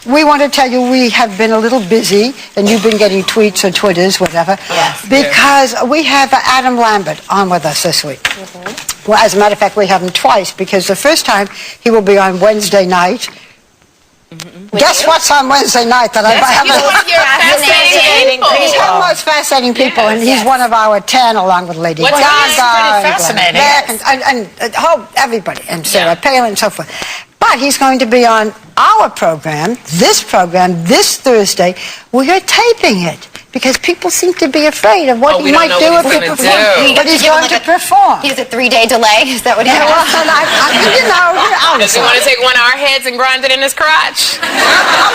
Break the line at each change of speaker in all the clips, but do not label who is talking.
We want to tell you we have been a little busy, and you've been getting tweets or Twitters, whatever, because we have Adam Lambert on with us this week. Well, as a matter of fact, we have him twice, because the first time he will be on Wednesday night. Guess what's on Wednesday night that I haven't... He's one of the most fascinating people, and he's one of our 10, along with Lady Gaga.
Fascinating.
And everybody, and Sarah Palin and so forth. But he's going to be on our program, this Thursday. We are taping it because people seem to be afraid of what he might do if he performs. But he's going to perform.
He has a 3-day delay? Is that what he has?
Does he want to take one of our heads and grind it in his crotch?
I'm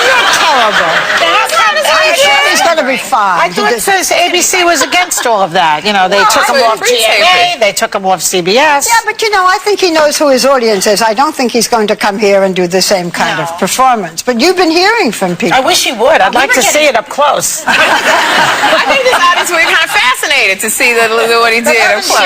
not terrible. I'm sure he's going to be fine.
I thought ABC was against all of that. You know, they took him off GMA, they took him off CBS.
Yeah, but you know, I think he knows who his audience is. I don't think he's going to come here and do the same kind of performance. But you've been hearing from people.
I wish he would. I'd like to see it up close.
I think this audience will be kind of fascinated to see what he did up close.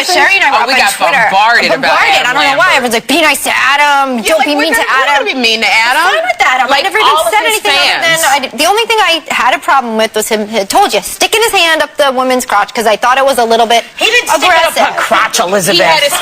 Sherri and I were
we got
Twitter.
bombarded about Adam.
I don't know why. Everyone's like, be nice to Adam. Don't be mean to Adam.
Don't be mean to Adam.
I'm fine with Adam. I never even said anything other than... The only thing I had a problem with was him, I told you, sticking his hand up the woman's crotch, because I thought it was a little bit
He didn't stick it up her crotch, Elisabeth.
He had his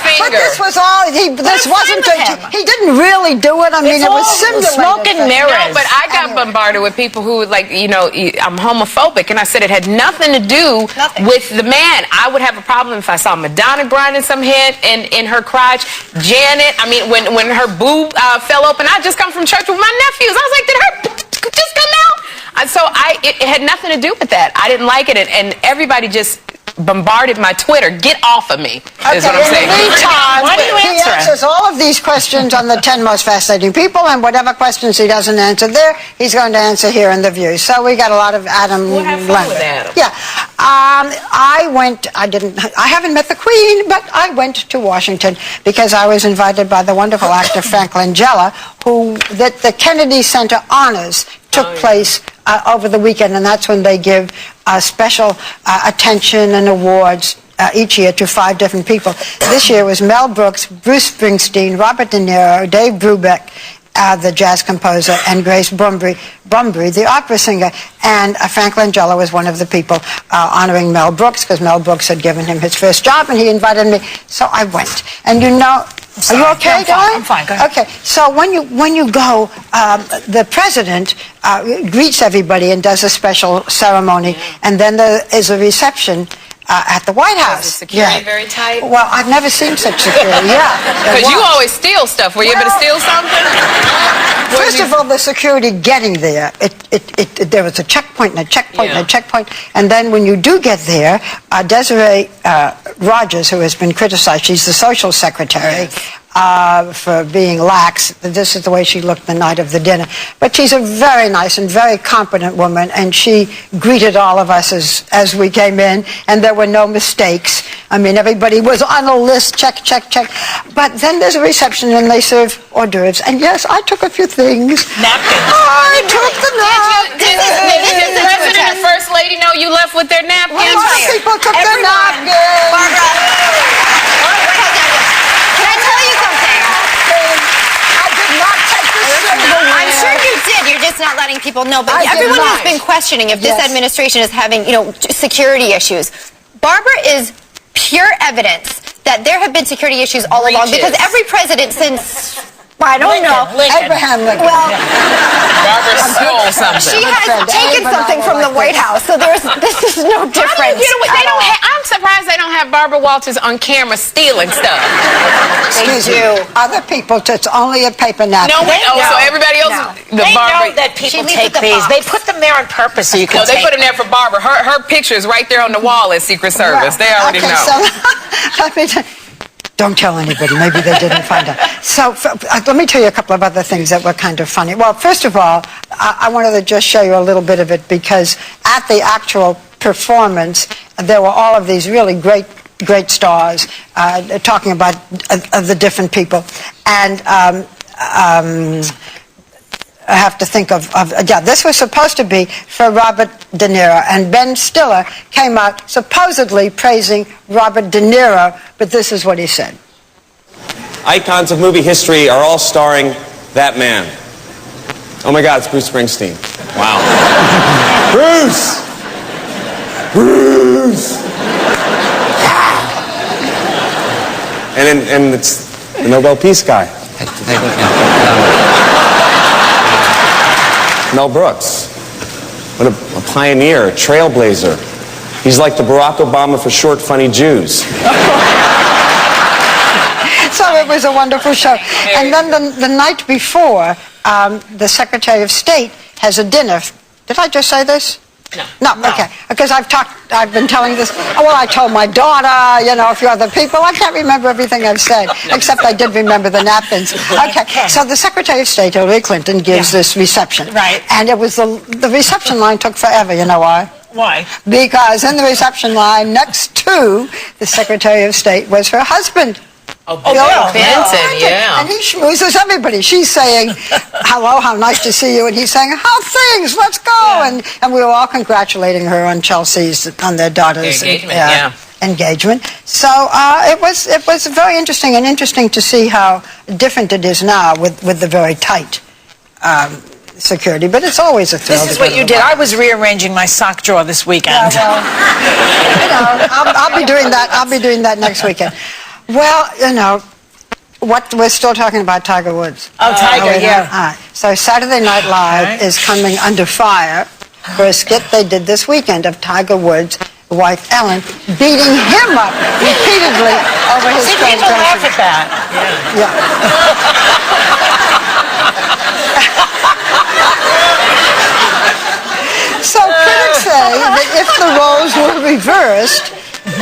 finger.
But this was all... This wasn't... He didn't really do it. I mean, it was simulated.
Smoke and mirrors.
No, but I got bombarded with people who, like, you know, I'm homophobic, and I said it had nothing to do with the man. I would have a problem if I saw Madonna grinding some head in her crotch. Janet, I mean, when her boob fell open, I just come from church with my nephews. I was like, did her just come out? So it had nothing to do with that. I didn't like it, and everybody just bombarded my Twitter. Get off of me, is what I'm saying.
In the meantime,
Why do you
he answers all of these questions on the 10 most fascinating people, and whatever questions he doesn't answer there, he's going to answer here in The View. So we got a lot of Adam Lambert. Yeah. I haven't met the Queen, but I went to Washington because I was invited by the wonderful actor Frank Langella, that the Kennedy Center Honors took place over the weekend, and that's when they give special attention and awards each year to 5 different people. This year was Mel Brooks, Bruce Springsteen, Robert De Niro, Dave Brubeck, the jazz composer, and Grace Bumbry, the opera singer. And Frank Langella was one of the people honoring Mel Brooks, because Mel Brooks had given him his first job, and he invited me. So I went. And you know... Are you okay, Guy?
I'm fine. Go ahead.
Okay. So when you go, the president greets everybody and does a special ceremony, and then there is a reception at the White House.
Is the security very tight?
Well, I've never seen such security.
Because you always steal stuff. Were you able to steal something?
First of all, the security getting there, there was a checkpoint and a checkpoint and a checkpoint, and then when you do get there, Desiree Rogers, who has been criticized, she's the social secretary, for being lax. This is the way she looked the night of the dinner. But she's a very nice and very competent woman, and she greeted all of us as we came in, and there were no mistakes. I mean, everybody was on a list, check, check, check. But then there's a reception, and they serve hors d'oeuvres. And yes, I took a few things.
Napkins.
I took the napkins.
Did the president and first lady know you left with their napkins?
A lot of people took their napkins.
I'm sure you did. You're just not letting people know. But everyone has been questioning if this administration is having, security issues. Barbara is pure evidence that there have been security issues all along, because every president since... I don't know.
Abraham Lincoln.
Well,
Barbara stole something.
She has taken something from the White House, so this is no different.
I'm surprised they don't have Barbara Walters on camera stealing stuff.
Excuse me. Other people, it's only a paper napkin.
So everybody else...
They know that people take these. They put them there on purpose so you can
they put them there for Barbara. Her picture is right there on the wall at Secret Service. They already know.
So, don't tell anybody. Maybe they didn't find out. So let me tell you a couple of other things that were kind of funny. Well, first of all, I wanted to just show you a little bit of it, because at the actual performance, there were all of these really great stars talking about the different people. And I have to think this was supposed to be for Robert De Niro, and Ben Stiller came out supposedly praising Robert De Niro, but this is what he said.
Icons of movie history are all starring that man. Oh my God, it's Bruce Springsteen. Wow. Bruce! Bruce! And it's the Nobel Peace guy. Mel Brooks. What a pioneer, a trailblazer. He's like the Barack Obama for short, funny Jews.
So it was a wonderful show. And then the night before, the Secretary of State has a dinner. Did I just say this? No, okay. Because I've been telling this. Oh, well, I told my daughter, you know, a few other people. I can't remember everything I've said, except I did remember the napkins. Okay, so the Secretary of State, Hillary Clinton, gives this reception.
Right.
And it was the reception line took forever. You know why?
Why?
Because in the reception line next to the Secretary of State was her husband.
Bill Clinton, yeah.
And he schmoozes everybody. She's saying, hello, how nice to see you. And he's saying, how things, let's go. Yeah. And we were all congratulating her on on their daughter's engagement. So it was very interesting, and interesting to see how different it is now with the very tight security. But it's always a thrill.
This is what you did. I was rearranging my sock drawer this weekend.
Yeah, well, you know, I'll be doing that. I'll be doing that next weekend. Well, you know, we're still talking about Tiger Woods.
Oh, Tiger, yeah.
All right. So Saturday Night Live is coming under fire for a skit they did this weekend of Tiger Woods' wife Ellen beating him up repeatedly over his
people laugh at that.
Yeah. So critics say that if the roles were reversed,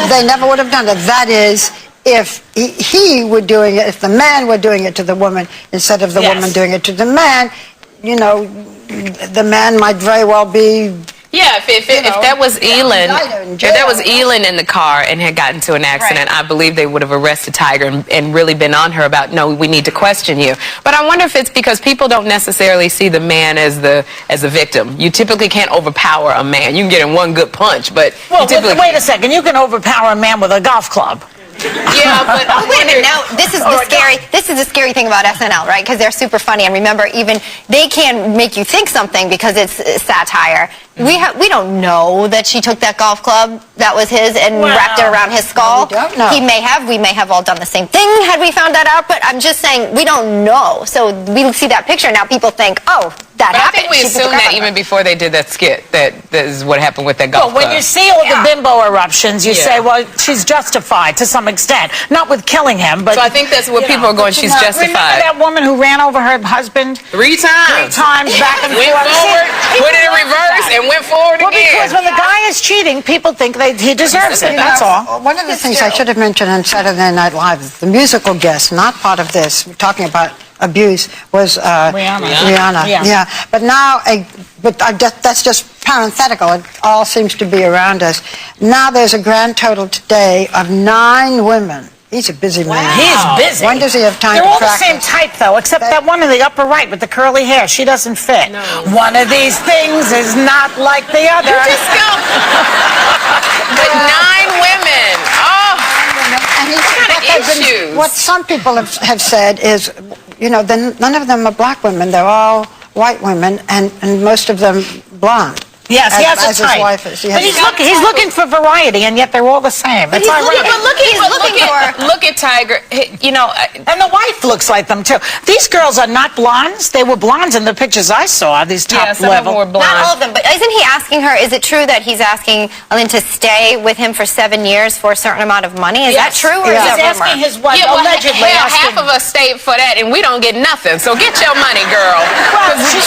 they never would have done it. That is, if he were doing it, if the man were doing it to the woman instead of the woman doing it to the man, you know, the man might very well be.
Yeah, if that was Elin, if that was Elin in the car and had gotten to an accident, I believe they would have arrested Tiger and really been on her about, no, we need to question you. But I wonder if it's because people don't necessarily see the man as a victim. You typically can't overpower a man. You can get him one good punch, but
wait a second. You can overpower a man with a golf club.
Yeah, but
wait a minute. Now this is the scary thing about SNL, right? Because they're super funny, and remember, even they can make you think something because it's satire. We don't know that she took that golf club that was his and wrapped it around his skull.
We don't know.
We may have all done the same thing had we found that out, but I'm just saying we don't know. So we see that picture now. People think, oh, that happened.
I think we assumed that even before they did that skit, that is what happened with that golf club.
When you see all the bimbo eruptions, you say, well, she's justified to some extent. Not with killing him, but...
So I think that's what people are going, she's justified.
Remember that woman who ran over her husband?
3 times.
3 times, back and forth.
Went forward, put it in reverse, and went forward again.
Because when the guy is cheating, people think he deserves it. That's all.
One of the things I should have mentioned on Saturday Night Live is the musical guest, not part of this, we're talking about abuse, was Rihanna. Yeah. But now, that's just parenthetical. It all seems to be around us. Now there's a grand total today of 9 women. He's a busy man.
He's busy.
When does he have time
They're
to
all
practice?
the same type, though, except that one in the upper right with the curly hair. She doesn't fit.
No.
One of these things is not like the other.
Just go. But 9 women. Oh.
And he's
What kind of issues?
What some people have said is, you know, none of them are black women. They're all white women, and most of them blonde.
Yes, he has a
as
type.
his wife is.
But he's looking for variety, and yet they're all the same.
But
It's ironic.
Look at Tiger. You know,
And the wife looks like them, too. These girls are not blondes. They were blondes in the pictures I saw, these top
some
level.
of them were blonde.
Not all of them, but isn't he asking her, is it true that he's asking Ellen to stay with him for 7 years for a certain amount of money? Is that true, or is
He's
that rumor?
asking his wife,
well,
allegedly
half of us stayed for that, and we don't get nothing. So get your money, girl.
Well, she's